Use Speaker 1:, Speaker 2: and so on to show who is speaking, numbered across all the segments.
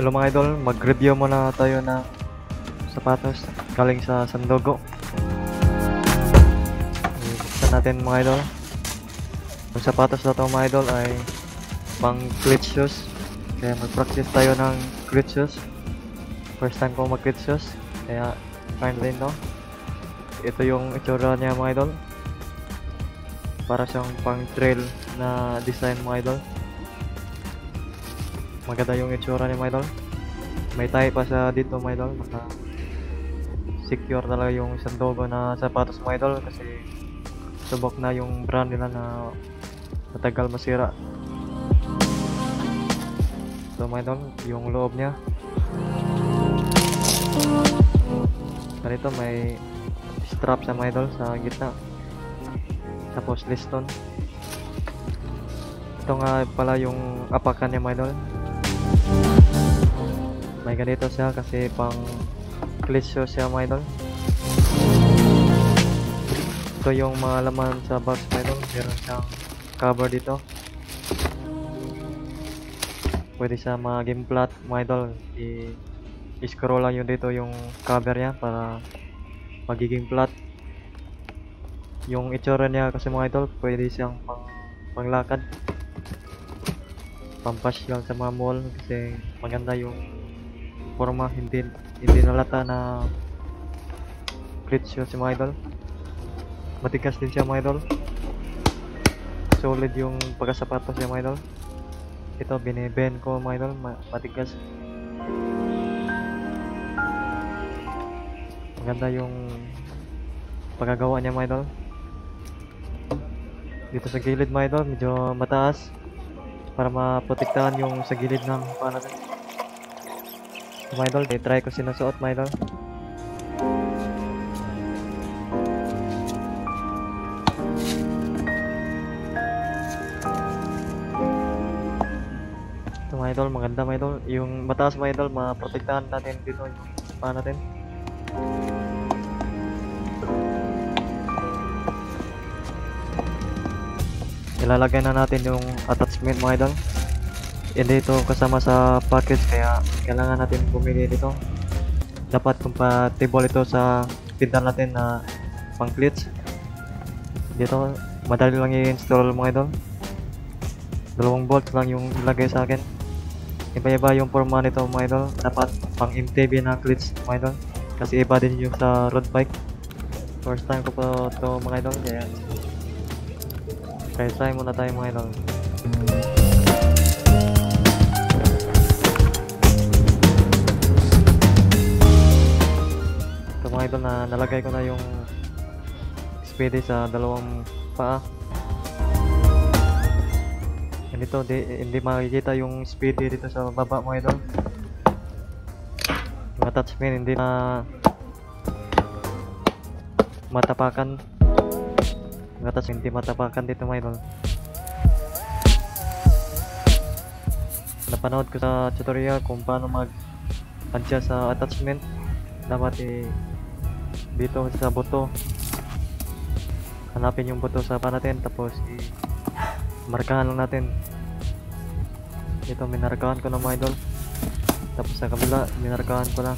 Speaker 1: Hello mga idol, mag-review muna tayo ng sapatos galing sa Sandogo. Buksan natin mga idol. Yung sapatos na to mga idol ay pang cleat shoes. Kaya mag-practice tayo ng cleat shoes. First time ko mag-cleat shoes, kaya fine din to. Ito yung itsura niya mga idol. Para siyang pang trail na design mga idol. Maganda yung itsura ni mga idol. May tie pa sa dito mga idol. Maka secure talaga yung Sandogo na sapatos mga idol. Kasi subok na yung brand nila na matagal masira. So mga idol, yung loob nya ganito, may strap sa mga idol sa gitna. Tapos liston. Ito nga pala yung apakan niya mga idol. May ganito siya kasi pang cleat shoes siya mga idol. Ito yung mga laman sa box mga idol. Meron siyang cover dito. Pwede siya maging flat mga idol. I-scroll lang yun dito yung cover niya para magiging flat. Yung itsura niya kasi mga idol, pwede siyang panglakad, pampasyal sa mga mall kasi maganda yung forma, hindi nalata na cleat shoes si mga idol. Matigas din siya mga idol. Solid yung pagkasapatos niya mga idol. Ito binibend ko mga idol, matigas. Maganda yung pagkagawa niya mga idol. Dito sa gilid mga idol, medyo mataas para maprotektahan yung sa gilid ng paa natin. Mga idol, try ko sinusuot mga idol. Ito mga idol, maganda mga idol. Yung mataas mga idol, maprotektahan natin dito yung paa natin. Ilalagay na natin yung attachment mga idol. Hindi ito kasama sa package kaya kailangan natin bumili nito. Dapat compatible ito sa pinta natin na pang cleats. Dito madali lang i-install mga idol. 2 bolts lang yung ilagay sa akin. Iba-iba yung forma nito mga idol. Dapat pang MTB na cleats mga idol. Kasi iba din yung sa road bike. First time ko po ito mga idol, kaya try muna tayo mga idol. Ito mga idol, na nalagay ko na yung speedy sa 2 paa. Ganito, hindi makikita yung speedy dito sa baba mga idol. Yung attachment hindi na matapakan. Yung attachment hindi matapakan dito mga idol. Napanood ko sa tutorial kung paano mag-adjust sa attachment. Dapat dito sa buto, hanapin yung buto sa paa natin, tapos markahan lang natin. Ito minarkahan ko na mga idol. Tapos sa kabila minarkahan ko na.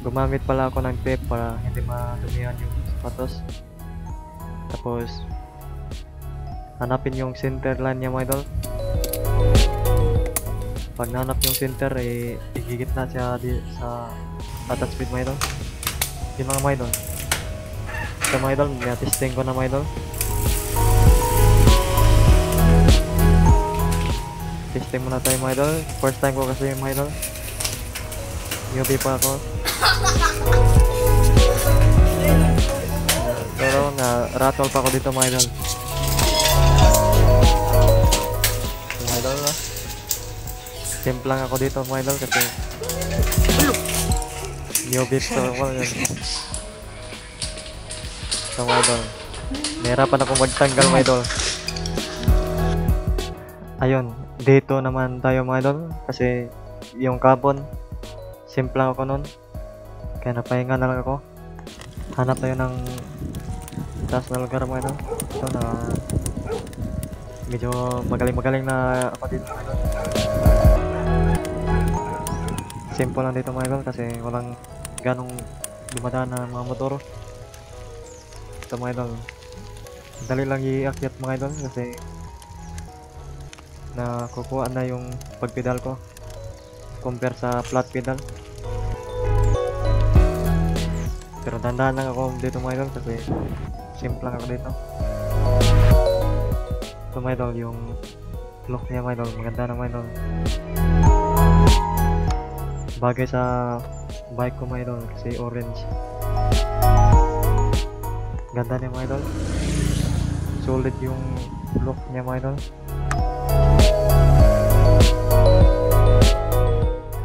Speaker 1: Gumamit pala ako ng tape para hindi madumihan yung sapatos. Tapos hanapin yung center line niya mga idol. Pag nahanap yung center, igigit na siya sa attachment mga idol. Yun mga idol. So mga idol, testing ko na mga idol. Testing muna tayo mga idol. First time ko kasi mga idol. Newbie pa ako. Pero rattle pa ako dito mga idol. Mga idol na. Simple lang ako dito mga idol kasi newbie pa ako. So mga idol, nahirapan ako magtanggal mga idol. Ayun, dito naman tayo mga idol kasi yung carbon simple lang ako nun, kaya napahinga na lang ako. Hanap tayo ng taas na lugar mga idol. Ito na medyo magaling na ako dito mga idol. simple lang dito mga idol kasi walang ganong dumadaan na mga motor. Ito mga idol, dali lang iakyat mga idol kasi nakukuha na yung pagpedal ko compare sa flat pedal. Pero dandahan lang ako dito mga idol kasi simple lang ako dito. Ito mga idol, yung look niya mga idol, maganda na mga idol. Bagay sa bike ko mga idol kasi orange. Ganda niya mga idol. Solid yung look niya mga idol.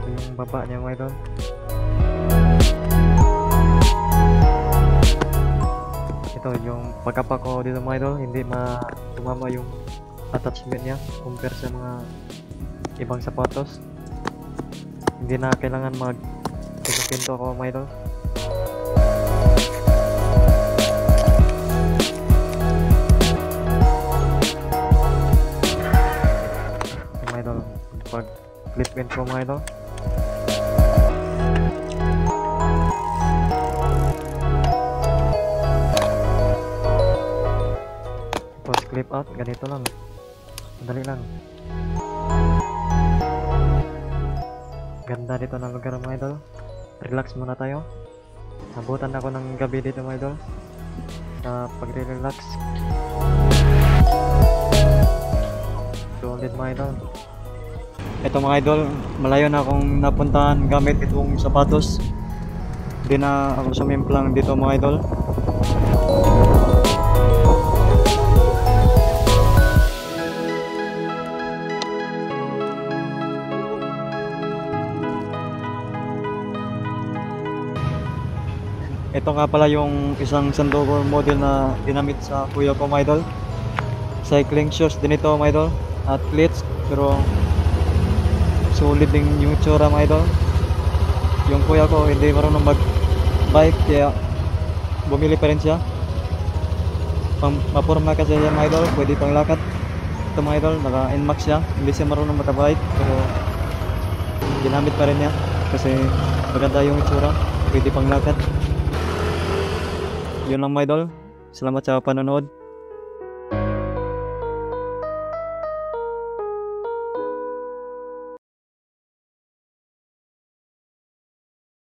Speaker 1: Ito yung baba niya mga idol. Ito yung pagkapak ko dito mga idol, hindi tumama yung attachment niya compare sa mga ibang sapatos. Hindi na kailangan pinto ako mga idol. Mga idol, pag flip in ko mga idol. Tapos clip out, ganito lang. Madali lang. Ganda dito ng lugar mga idol. Relax muna tayo. Nabutan ako ng gabi dito mga idol sa pagre-relax. Solid mga idol. Ito mga idol, malayo na akong napuntahan gamit itong sapatos. Hindi na ako sumimplang dito mga idol. Ito nga pala yung isang Sandogor model na dinamit sa kuya ko mga idol. Cycling shoes din ito mga idol. At cleats, pero solid din yung itsura mga idol. Yung kuya ko hindi marunong mag bike kaya bumili pa rin siya. Mapurma kasi siya mga idol, pwede pang lakad. Ito mga idol, naka NMAX siya. Hindi siya marunong makabike pero ginamit pa rin niya kasi maganda yung itsura, pwede pang lakad. Yun lang mga idol. Salamat sa panonood.